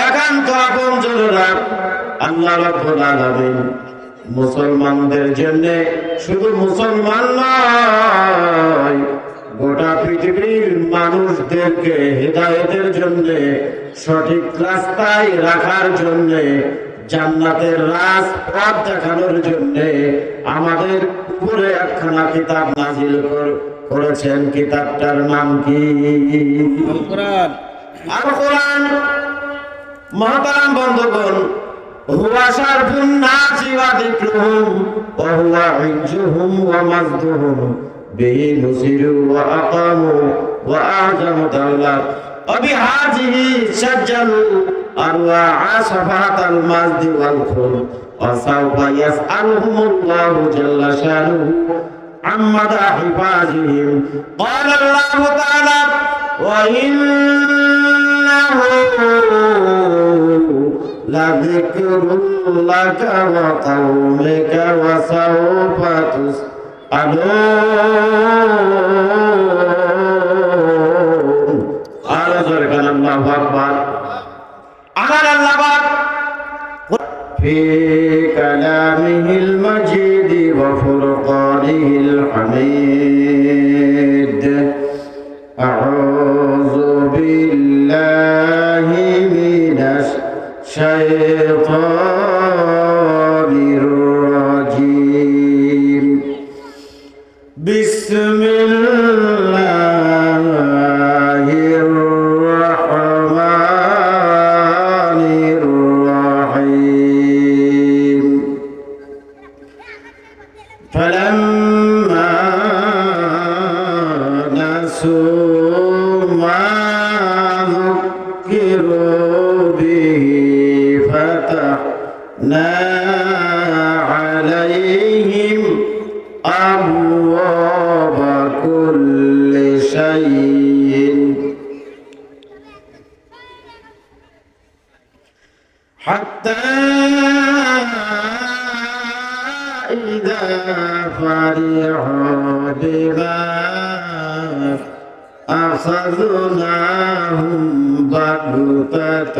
একান্ত আপনজনেরা আল্লাহ রাব্বুল আলামিন মুসলমানদের জন্য, শুধু মুসলমান নয়, গোটা পৃথিবীর মানুষদেরকে হেদায়েতের জন্য, সঠিক রাস্তায় রাখার জন্য, জান্নাতের রাজপথ দেখানোর জন্য আমাদের উপরে একখানা কিতাব নাজিল করেছেন। কিতাবটার নাম কি? আল কোরআন। আল কোরআন। মহতারাম বন্ধুগণ, হুয়া শারফুন নাসি ওয়া যিকরুহুম ওয়া হুয়া ইজ্জুহুম ওয়া মাজদুহুম বিহি নুসিরু ওয়া আকামু ওয়া আ'জামু দাওলা ওয়া বিহাযিহি সাজ্জালু আরওয়া সাফাতাল মাজদি ওয়াল খুল ওয়া সাওফা ইয়াসআলুহুমুল্লাহু জাল্লা শানুহু عما حفاظهم. قال الله تعالى وإنه لذكر لك وقومك وسوف تسألون. قال ذكر الله أكبر. أمر الله في كلامه المجيد وفرقانه الحميد. أعوذ بالله من الشيطان الرجيم. بسم الله الرحمن الرحيم. فلما نسوا ما ذكروا به فتحنا عليهم أبواب كل شيء حتى إذا فرحوا بما أخذناهم بغتة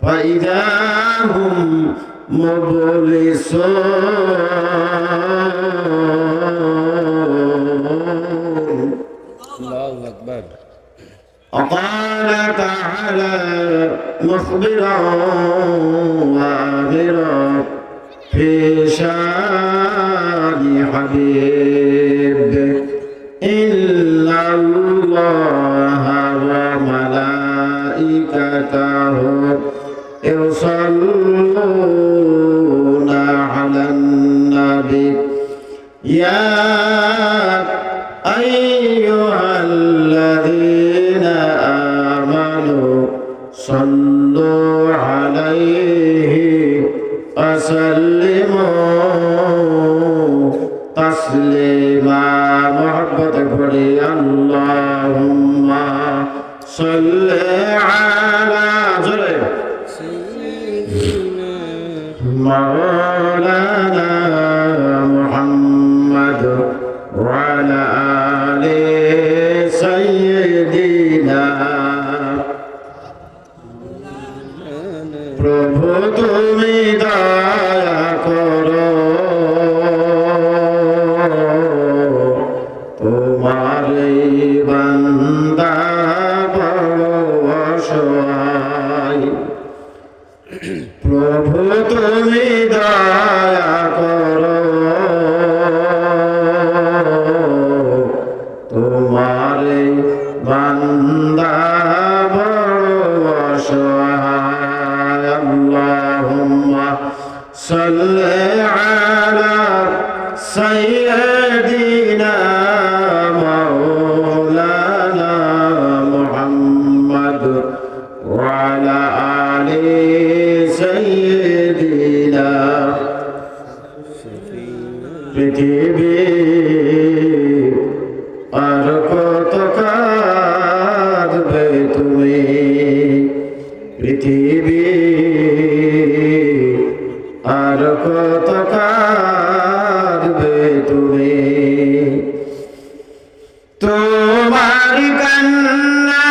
فإذا هم مبلسون. الله أكبر. وقال تعالى مخبرا وآمرا في شان حبيبه إن الله وملائكته يصلون على النبي يا أيها الذين آمنوا صلوا عليه وسلموا تسليما. محبت پڑھی اللهم صل على مولانا محمد وعلى آل سيدنا. প্রভু তুমি দয়া করো, তোমার বান্দা বড় অসহায়। প্রভু তুমি দয়া করো, তোমার বান্দা বড় অসহায়। আল্লাহুম্মা সাল্লি আলা সাইয়্যিদিনা মাওলানা মুহাম্মদ ওয়া আলা আলি সাইয়্যিদিনা। পৃথিবী আর কত কাঁদবে তুমি, পৃথিবী আর কত কাঁদবে তুমি। তোমার কান্না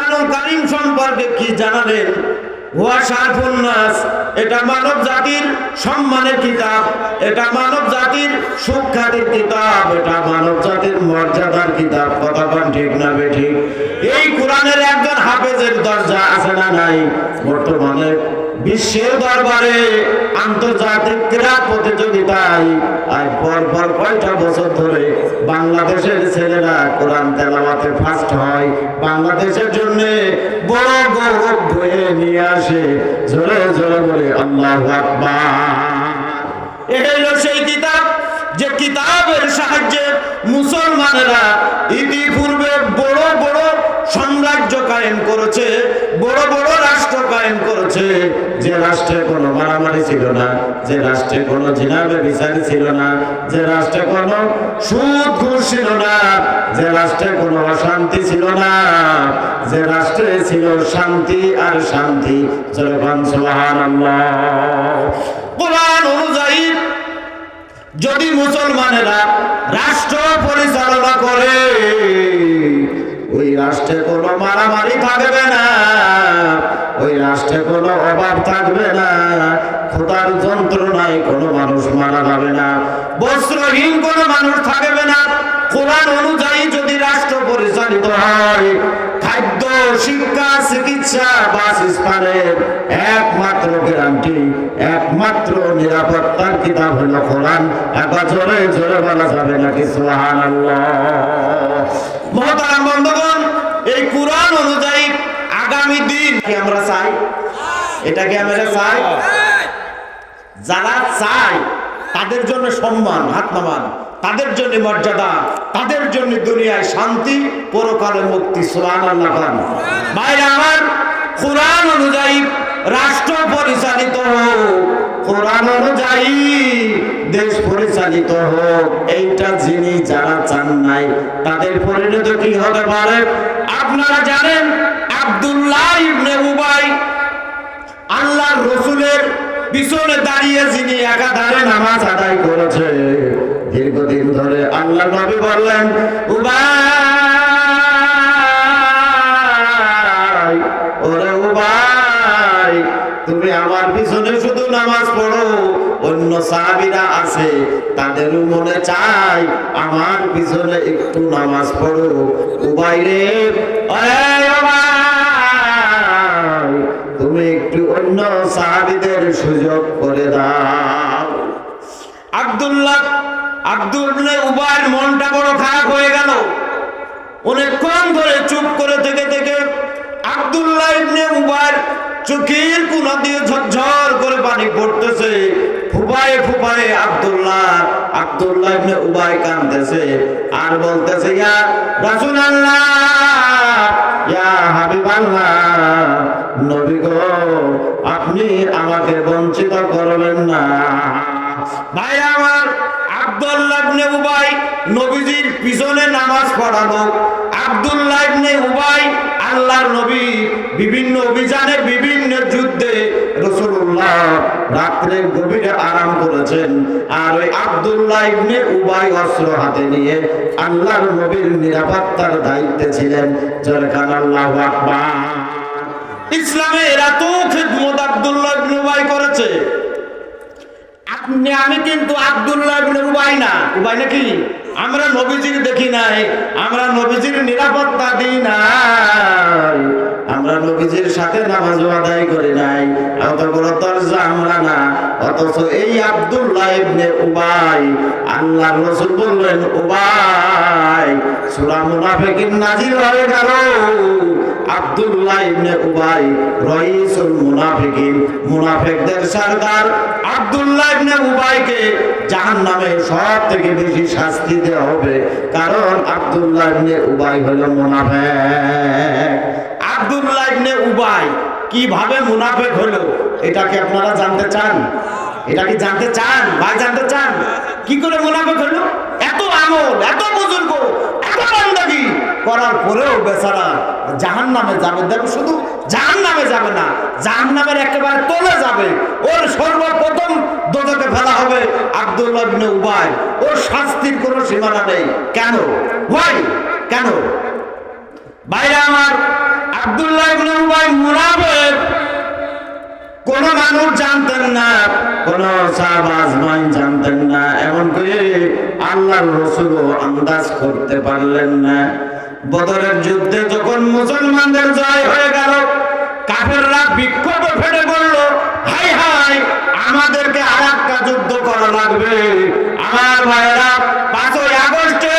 কোরআনুল কারীম সম্পর্কে কি জানালেন? হুয়া শারফুন নাস, এটা মানব জাতির সম্মানের কিতাব, এটা মানব জাতির সুখ্যাতির কিতাব, এটা মানব জাতির মর্যাদার কিতাব। কথা কোন ঠিক না বেঠিক? এই কোরআনের একজন হাফেজের দরজা আছে না নাই? বর্তমানে বিশ্বের দরবারে আন্তর্জাতিক ক্রীড়া প্রতিযোগিতায় আর পর কয়টা বছর ধরে বাংলাদেশের ছেলেরা কোরআন তেলাওয়াতে ফার্স্ট হয়। বাংলাদেশের জন্য বড় গৌরব বয়ে নিয়ে আসে। জোরে জোরে বলে আল্লাহু আকবার। এই হলো সেই কিতাব, যে কিতাবের সাহায্যে মুসলমানেরা ইতিপূর্বে বড় বড় সাম্রাজ্য কায়েম করেছে, বড় বড় রাষ্ট্র কায়েম করেছে। যে রাষ্ট্রে কোনো মারামারি ছিল না, যে রাষ্ট্রে কোনো জিনা ব্যভিচার ছিল না, যে রাষ্ট্রে কোনো সুদ ঘুষ ছিল না, যে রাষ্ট্রে কোনো অশান্তি ছিল না, যে রাষ্ট্রে ছিল শান্তি আর শান্তি। যখন সুবহানাল্লাহ। কোরআন অনুযায়ী যদি মুসলমানেরা রাষ্ট্র পরিচালনা করে, ওই রাষ্ট্রে কোনো মারামারি থাকবে না, ওই রাষ্ট্রে কোনো অভাব থাকবে না, ক্ষুধার যন্ত্রণায় কোনো মানুষ মারা যাবে না, বস্ত্রহীন কোনো মানুষ থাকবে না। কোরআন অনুযায়ী যদি রাষ্ট্র পরিচালিত হয়, খাদ্য, শিক্ষা, চিকিৎসা, বাসস্থানের একমাত্র গ্যারান্টি, একমাত্র নিরাপত্তার কিতাব হলো কোরআন। একবার জোরে জোরে বলা যাবে নাকি সুবহানাল্লাহ? মহতারাম বন্ধুগণ, এই কোরআন অনুযায়ী আগামী দিন কি আমরা চাই? এটা কি আমরা চাই? যারা চাই তাদের জন্য সম্মান, হাত নামান, তাদের জন্য মর্যাদা, তাদের জন্য দুনিয়ায় শান্তি, পরকালে মুক্তি। সুবহানাল্লাহ। ভাইরা আমার, কোরআন অনুযায়ী রাষ্ট্র পরিচালিত হোক, কোরআন অনুযায়ী দেশ পরিচালিত হোক, এইটা যিনি যারা চান নাই, তাদের পরিণত কি হতে পারে? আপনারা জানেন আব্দুল্লাহ ইবনে উবাই, আল্লাহর রাসূলের পিছনে দাঁড়িয়ে যিনি একাধারে নামাজ আদায় করেছে, দীর্ঘদিন ধরে আল্লাহর নবী বললেন, উবাই, ওরে উবাই, তুমি আমার পিছনে শুধু নামাজ পড়ো। অন্য সাহাবীরা আছে, তাদেরও মনে চায় আমার পিছনে একটু নামাজ পড়ো। উবাই রে, ওরে উবাই, তুমি একটু অন্য সাহাবীদের সুযোগ করে দাও। আব্দুল্লাহ উবাইয়ের মনটা বড় খারাপ হয়ে গেল। অনেকক্ষণ ধরে চুপ করে থেকে থেকে আব্দুল্লাহ ইবনে উবাইয়ের চোখের কোনা দিয়ে ঝরঝর করে পানি পড়তেছে। ফুপায়ে ফুপায়ে আব্দুল্লাহ ইবনে উবাই কাঁদতেছে আর বলতেছে, ইয়া রাসূলুল্লাহ, ইয়া হাবিবাল্লাহ, নবী গো, আপনি আমাকে বঞ্চিত করবেন না। ভাই আমার, আব্দুল্লাহ ইবনে উবাই নবীজির পিছনে নামাজ পড়ানো। আব্দুল্লাহ ইবনে উবাই আল্লাহর নবী বিভিন্ন অভিযানে, বিভিন্ন যুদ্ধে রাসূলুল্লাহ রাত্রে গভীরে আরাম করেছেন। আর ওই আব্দুল্লাহ ইবনে উবাই অস্ত্র হাতে নিয়ে আল্লাহর নবীর নিরাপত্তার দায়িত্বে ছিলেন। জোরকান আল্লাহু আকবার। ইসলামে এত খিদমত আব্দুল্লাহ ইবনে উবাই করেছে। আমি কিন্তু আব্দুল্লাহ ইবনে উবাই না, উবাই নাকি? আমরা নবীজির দেখি নাই, আমরা নবীজির নিরাপত্তা দিই নাই, আমরা নবীজির সাথে নামাজ আদায় করি নাই, অত বড় দরজা আমরা না। অথচ এই আব্দুল্লাহ ইবনে উবাই, আল্লাহর রাসূল বললেন, উবাই, সূরা মুনাফিকিন নাযিল হয়ে গেল। আব্দুল্লাহ ইবনে উবাই রাইসুল মুনাফিকিন, মুনাফিকদের সরদার আব্দুল্লাহ ইবনে উবাইকে জাহান্নামে সবথেকে বেশি শাস্তি দেওয়া হবে, কারণ আব্দুল্লাহ ইবনে উবাই হলো মুনাফিক। আব্দুল্লাহ ইবনে উবাই কিভাবে মুনাফিক হলো, এটা কি আপনারা জানতে চান? এটা কি জানতে চান? ভাই জানতে চান কি করে মুনাফিক হলো? এত আমল, এত বুজুর্গ, এত বান্দাগি করার পরেও বেচারা জাহান্নামে যাবে। দেখো, শুধু জাহান্নামে যাবে না, জাহান্নামের একেবারে তলে যাবে। ওর সর্বপ্রথম দোজখে ফেলা হবে আব্দুল্লাহ ইবনে উবাই। ওর শাস্তির কোনো সীমানা নেই। কেন? ওয়াই কেন? ভাইরা আমার, আব্দুল্লাহ ইবনে উবাই মুনাফিক। কোন মানুষ জানতেন না, কোন সাহাবা আজমাইন জানতেন না, এমনকি আল্লাহর রাসূলও আন্দাজ করতে পারলেন না। বদরের যুদ্ধে যখন মুসলমানদের জয় হয়ে গেল, কাফেররা বিক্ষোভে ফেটে পড়ল, হাই হাই আমাদেরকে আরেকটা যুদ্ধ করা লাগবে। আমার ভাইয়েরা, 5ই আগস্টে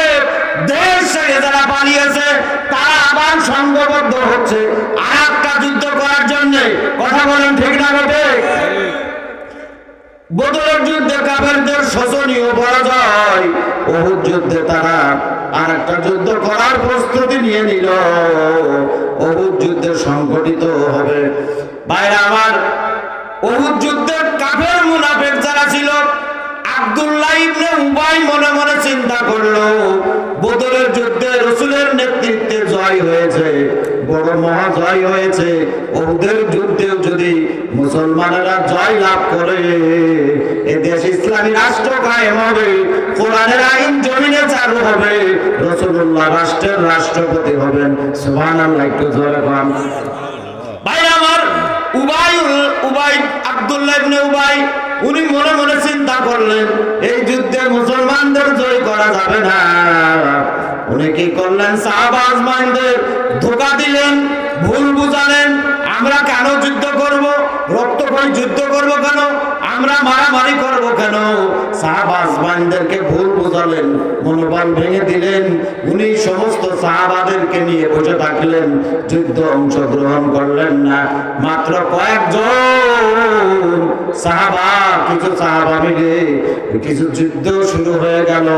দেশ ছেড়ে যারা পালিয়েছে তারা আবার সংঘবদ্ধ হচ্ছে আরেকটা যুদ্ধ করার জন্য। কথা বলেন ঠিক না বেটে? বদরের যুদ্ধে কাফেরদের শোচনীয় পরাজয়, উহুদ যুদ্ধে তারা আরেকটা যুদ্ধ করার প্রস্তুতি নিয়ে নিল। উহুদ যুদ্ধে সংগঠিত হবে। ভাইরা আমার, উহুদ যুদ্ধে কাফের মুনাফিক যারা ছিল, আব্দুল্লাহ ইবনে উবাই মনে মনে চিন্তা করলো, বদরের যুদ্ধে রাসূলের নেতৃত্বে জয় হয়েছে, বড় মহা জয় হয়েছে। উহুদের যুদ্ধেও যদি মুসলমানেরা জয় লাভ করে, এ দেশ ইসলামী রাষ্ট্র কায়েম হবে, কোরআনের আইন জমিনে চালু হবে, রাসূলুল্লাহ রাষ্ট্রের রাষ্ট্রপতি হবেন। সুবহানাল্লাহ, একটু জোরে বলেন। ভাই আমার, উবাই আব্দুল্লাহ ইবনে উবাই উনি মনে মনে চিন্তা করলেন, এই যুদ্ধে মুসলমানদের জয় করা যাবে না। উনি কি করলেন? সাহাবা আজমাইনদের ধোঁকা দিলেন, ভুল বুঝালেন। আমরা কেন যুদ্ধ করব? রক্তক্ষয়ী যুদ্ধ করব কেন? আমরা মারামারি করব কেন? সাহাবা আজমাইনদেরকে ভুল বুঝালেন, মনোবল ভেঙে দিলেন। উনি সমস্ত সাহাবাদেরকে নিয়ে বসে থাকলেন, যুদ্ধ অংশগ্রহণ করলেন না। মাত্র কয়েকজন সাহাবা, কিছু সাহাবা মিলে কিছু যুদ্ধ শুরু হয়ে গেল।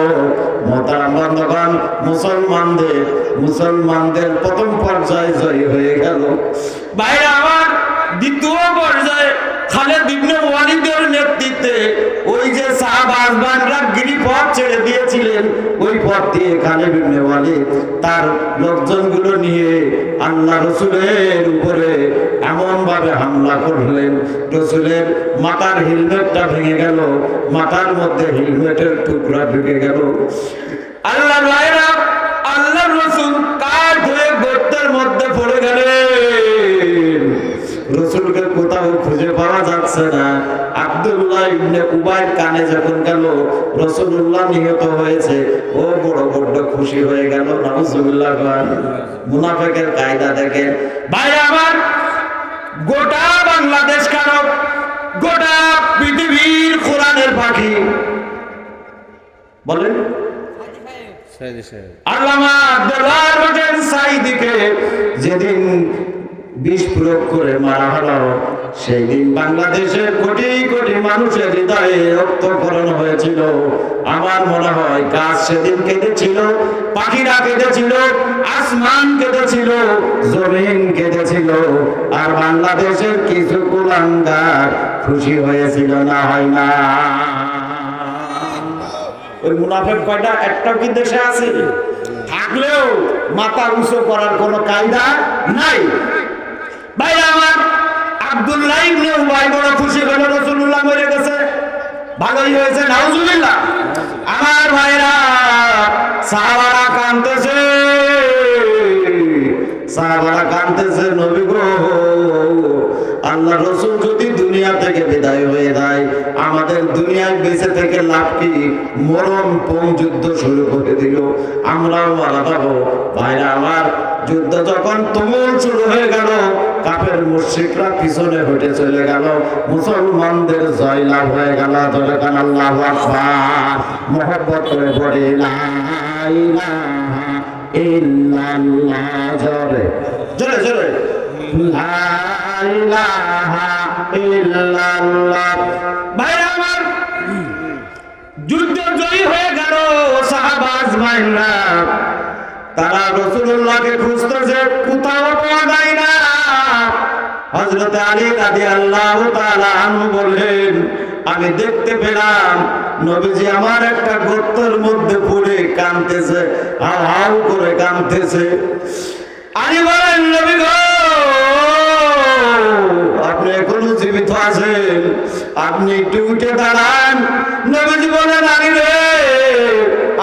মোহতারাম বন্ধুগণ, মুসলমানদের প্রথম পর্যায়ে জয় হয়ে গেল। ভাইরা আমার, দ্বিতীয় পর্যায়ে খালিদ ইবনে ওয়ালিদের নেতৃত্বে ওই যে সাহাবা আজমানরা গিরিপথ ছেড়ে দিয়েছিলেন, ওই পথ দিয়ে খালিদ ইবনে ওয়ালিদ তার লোকজনগুলো নিয়ে আল্লাহ রাসূলের উপরে এমন ভাবে হামলা করলেন, রাসূলের মাথার হেলমেটটা ভেঙে গেল, মাথার মধ্যে হেলমেটের টুকরা ঢুকে গেল। আল্লাহর ভাইরা, আল্লাহর রাসূল কাঠ হয়ে গর্তের মধ্যে পড়ে গেলেন। রাসূলকে কোথাও খুঁজে পাওয়া যাচ্ছে না। আব্দুল্লাহ ইবনে উবাইর কানে যখন গেল রাসূলুল্লাহ নিহত হয়েছে, ও বড় খুশি হয়ে গেল। নাউজুবিল্লাহ। মুনাফিকের কায়দা দেখেন। ভাই আমার, গোটা বাংলাদেশ কেন, গোটা পৃথিবীর কোরআনের পাখি বলেন আল্লামা দেওয়ার হোসেন সাঈদীকে যেদিন বিষ প্রয়োগ করে মারা হলো, সেই দিন বাংলাদেশের কোটি কোটি মানুষের হৃদয়ে রক্তক্ষরণ হয়েছিল। আমার মনে হয় গাছ সেদিন কেঁদেছিল, পাখিরা কেঁদেছিল, আসমান কেঁদেছিল, জমিন কেঁদেছিল, আর বাংলাদেশের কিছু কুলাঙ্গার খুশি হয়েছিল। না হয় না? ওই মুনাফিক কয়টা একটাও কি দেশে আছে? থাকলেও মাথা উঁচু করার কোনো কায়দা নাই। ভাই আমার, আব্দুল্লাহ ইবনে উবাই বড় খুশি হলো, রাসূলুল্লাহ মরে গেছে, ভালোই হয়েছে। নাউজুবিল্লাহ। আমার ভাইরা, সাহাবারা কাঁদতেছে, নবী গো, আল্লাহ রাসূল যদি দুনিয়া থেকে বিদায় হয়ে যায়, আমাদের দুনিয়ায় বেঁচে থেকে লাভ কি? মরণ পণ যুদ্ধ শুরু করে দিল, আমরাও মারা যাবো। ভাইরা আমার, যুদ্ধ যখন তুমুল শুরু হয়ে গেল, কাফের মুশরিকরা পিছনে হটে চলে গেল, মুসলমানদের জয় লাভ হয়ে গেল। যখন আল্লাহু আকবার মুহাব্বত করে পড়ে লা ইলাহা ইল্লাল্লাহ, জোরে জোরে জোরে লা ইলাহা ইল্লাল্লাহ। ভাইরা আমার, যুদ্ধ জয়ী হয়ে গেল। সাহাবা আজমাইনরা তারা রাসূলুল্লাহকে খুঁজতেছে, কোথাও পাওয়া যায় না। হযরত আলী রাদিয়াল্লাহু তাআলা আনহু বললেন, আমি দেখতে পেলাম নবীজি আমার একটা গর্তের মধ্যে পড়ে কাঁদতেছে, হাউ হাউ করে কাঁদতেছে। আলী বলেন, নবী গো, আপনি এখনো জীবিত আছেন, আপনি একটু উঠে দাঁড়ান। নবীজি বলেন, আলী রে,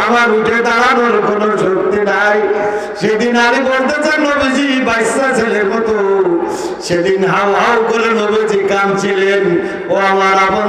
আমার উঠে দাঁড়ানোর কোনো শক্তি নাই। সেদিন আলী বলতেছেন নবীজি বাচ্চা ছেলের মতো সেদিন হাউ হাউ করে নবীজি কাঁদছিলেন। ও আমার আপন